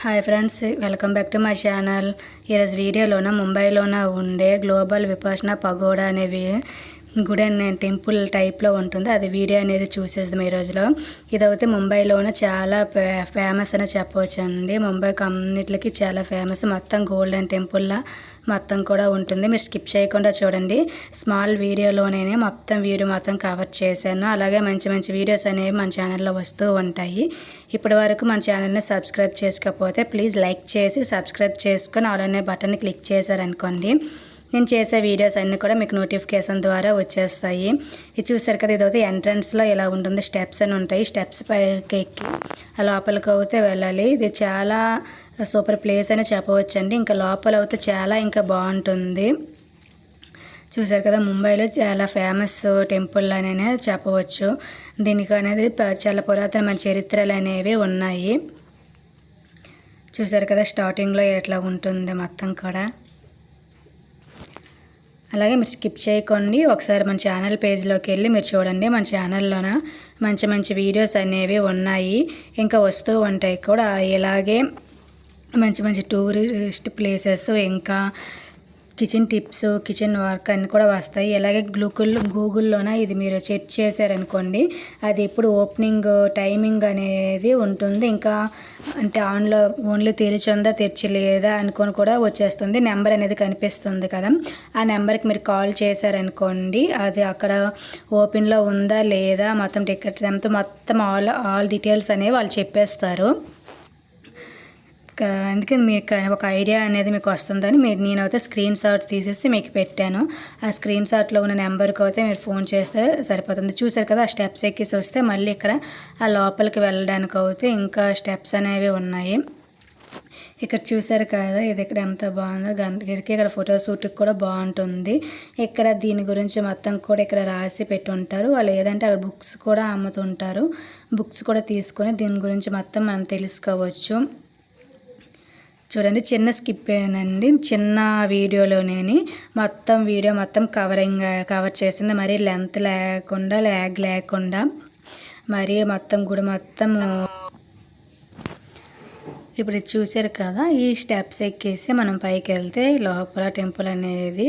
Hi friends, welcome back to my channel. ఈరోజు వీడియోలోన ముంబైలోన ఉండే global Vipassana pagoda అనేవి గుడి అనే టెంపుల్ టైప్లో ఉంటుంది. అది వీడియో అనేది చూసేద్దాం ఈ రోజులో. ఇదైతే ముంబైలోన చాలా ఫేమస్ అని చెప్పవచ్చు అండి. ముంబైకి అన్నిటికి చాలా ఫేమస్. మొత్తం గోల్డెన్ టెంపుల్లా మొత్తం కూడా ఉంటుంది. మీరు స్కిప్ చేయకుండా చూడండి. స్మాల్ వీడియోలోనే మొత్తం వీడియో మొత్తం కవర్ చేశాను. అలాగే మంచి మంచి వీడియోస్ అనేవి మన ఛానల్లో వస్తూ ఉంటాయి. ఇప్పటి వరకు మన ఛానల్ని సబ్స్క్రైబ్ చేసుకోకపోతే ప్లీజ్ లైక్ చేసి సబ్స్క్రైబ్ చేసుకొని ఆల్ అనే బటన్ని క్లిక్ చేశారనుకోండి, నేను చేసే వీడియోస్ అన్నీ కూడా మీకు నోటిఫికేషన్ ద్వారా వచ్చేస్తాయి. ఇది చూసారు కదా, ఇదైతే ఎంట్రన్స్లో ఇలా ఉంటుంది. స్టెప్స్ అని ఉంటాయి. స్టెప్స్ పైకి ఎక్కి లోపలికి అయితే వెళ్ళాలి. ఇది చాలా సూపర్ ప్లేస్ అని చెప్పవచ్చండి. ఇంకా లోపల అయితే చాలా ఇంకా బాగుంటుంది. చూసారు కదా, ముంబైలో చాలా ఫేమస్ టెంపుల్ అనే చెప్పవచ్చు. దీనికి అనేది చాలా పురాతనమైన చరిత్రలు అనేవి ఉన్నాయి. చూసారు కదా, స్టార్టింగ్లో ఎట్లా ఉంటుంది మొత్తం కూడా. అలాగే మీరు స్కిప్ చేయకండి. ఒకసారి మన ఛానల్ పేజ్లోకి వెళ్ళి మీరు చూడండి. మన ఛానల్లోన మంచి మంచి వీడియోస్ అనేవి ఉన్నాయి, ఇంకా వస్తూ ఉంటాయి కూడా. ఇలాగే మంచి మంచి టూరిస్ట్ ప్లేసెస్, ఇంకా కిచెన్ టిప్స్, కిచెన్ వర్క్ అన్నీ కూడా వస్తాయి. అలాగే గూగుల్లోన ఇది మీరు చెక్ చేశారనుకోండి, అది ఇప్పుడు ఓపెనింగ్ టైమింగ్ అనేది ఉంటుంది. ఇంకా అంటే ఆన్లో ఓన్లీ తెరిచుందా తెరిచలేదా అనుకొని కూడా వచ్చేస్తుంది. నెంబర్ అనేది కనిపిస్తుంది కదా, ఆ నెంబర్కి మీరు కాల్ చేశారనుకోండి, అది అక్కడ ఓపెన్లో ఉందా లేదా మొత్తం టికెట్ ఎంతో మొత్తం ఆల్ డీటెయిల్స్ అనేవి వాళ్ళు చెప్పేస్తారు. అందుకే మీకు ఒక ఐడియా అనేది మీకు వస్తుందని నేనైతే స్క్రీన్ షాట్ తీసేసి మీకు పెట్టాను. ఆ స్క్రీన్ షాట్లో ఉన్న నెంబర్కి అయితే మీరు ఫోన్ చేస్తే సరిపోతుంది. చూసారు కదా, ఆ స్టెప్స్ ఎక్కేసి వస్తే మళ్ళీ ఇక్కడ ఆ లోపలికి వెళ్ళడానికి అయితే ఇంకా స్టెప్స్ అనేవి ఉన్నాయి. ఇక్కడ చూసారు కదా, ఇది ఇక్కడ ఎంత బాగుందో. గంటకి ఇక్కడ ఫోటో షూట్కి కూడా బాగుంటుంది. ఇక్కడ దీని గురించి మొత్తం కూడా ఇక్కడ రాసి పెట్టి ఉంటారు. వాళ్ళు ఏదంటే అక్కడ బుక్స్ కూడా అమ్ముతుంటారు. బుక్స్ కూడా తీసుకొని దీని గురించి మొత్తం మనం తెలుసుకోవచ్చు. చూడండి, చిన్న స్కిప్ ఏనండి, చిన్న వీడియోలోనే మొత్తం వీడియో మొత్తం కవర్ చేసింది. మరీ లెంత్ లేకుండా ల్యాగ్ లేకుండా మరీ మొత్తం గుడి మొత్తం. ఇప్పుడు ఇది చూసారు కదా, ఈ స్టెప్స్ ఎక్కేసి మనం పైకి వెళ్తే లోపల టెంపుల్ అనేది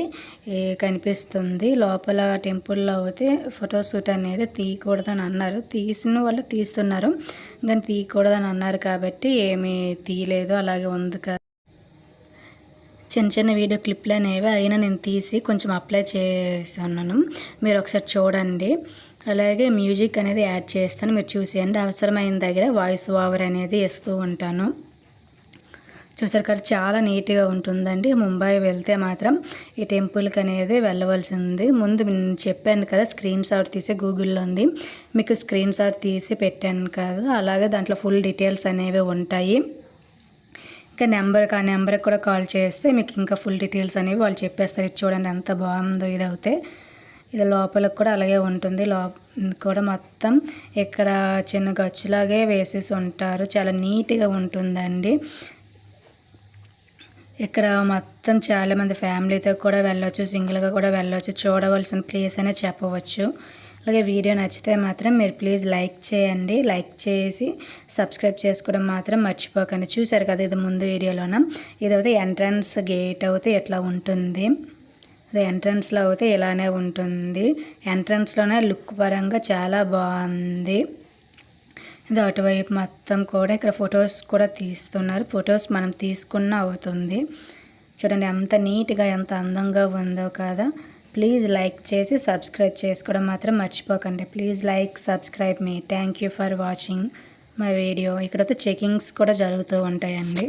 కనిపిస్తుంది. లోపల టెంపుల్లో అయితే ఫోటోషూట్ అనేది తీయకూడదని అన్నారు. తీసిన వాళ్ళు తీస్తున్నారు, కానీ తీయకూడదని అన్నారు కాబట్టి ఏమీ తీయలేదు. అలాగే ఉంది కదా, చిన్న చిన్న వీడియో క్లిప్లు అనేవి అయినా నేను తీసి కొంచెం అప్లై చేసి ఉన్నాను. మీరు ఒకసారి చూడండి. అలాగే మ్యూజిక్ అనేది యాడ్ చేస్తాను, మీరు చూసేయండి. అవసరమైన దగ్గర వాయిస్ ఓవర్ అనేది ఇస్తూ ఉంటాను. చూసారు కదా, చాలా నీట్గా ఉంటుందండి. ముంబై వెళ్తే మాత్రం ఈ టెంపుల్కి అనేది వెళ్ళవలసింది. ముందు నేను చెప్పాను కదా, స్క్రీన్ షాట్ తీసి గూగుల్లో ఉంది, మీకు స్క్రీన్ షాట్ తీసి పెట్టాను కదా. అలాగే దాంట్లో ఫుల్ డీటెయిల్స్ అనేవి ఉంటాయి. ఇంకా ఆ నెంబర్కి కూడా కాల్ చేస్తే మీకు ఇంకా ఫుల్ డీటెయిల్స్ అనేవి వాళ్ళు చెప్పేస్తారు. ఇది చూడండి ఎంత బాగుందో. ఇది అవుతే ఇది లోపలికి కూడా అలాగే ఉంటుంది. కూడా మొత్తం ఇక్కడ చిన్న గచ్చులాగే వేసేసి ఉంటారు. చాలా నీట్గా ఉంటుందండి. ఇక్కడ మొత్తం చాలామంది ఫ్యామిలీతో కూడా వెళ్ళవచ్చు, సింగిల్గా కూడా వెళ్ళవచ్చు. చూడవలసిన ప్లేస్ అనే చెప్పవచ్చు. అలాగే వీడియో నచ్చితే మాత్రం మీరు ప్లీజ్ లైక్ చేయండి. లైక్ చేసి సబ్స్క్రైబ్ చేసుకోవడం మాత్రం మర్చిపోకండి. చూసారు కదా, ఇది ముందు వీడియోలోన ఇదైతే ఎంట్రన్స్ గేట్ అయితే ఎట్లా ఉంటుంది. అది ఎంట్రన్స్లో అయితే ఇలానే ఉంటుంది. ఎంట్రన్స్లోనే లుక్ పరంగా చాలా బాగుంది. ఇది అటువైపు మొత్తం కూడా ఇక్కడ ఫొటోస్ కూడా తీస్తున్నారు. ఫొటోస్ మనం తీసుకున్న అవుతుంది. చూడండి ఎంత నీట్గా ఎంత అందంగా ఉందో కదా. ప్లీజ్ లైక్ చేసి సబ్స్క్రైబ్ చేసుకోవడం మాత్రం మర్చిపోకండి. Please like subscribe me. Thank you for watching my video. ఇక్కడైతే చెకింగ్స్ కూడా జరుగుతూ ఉంటాయండి.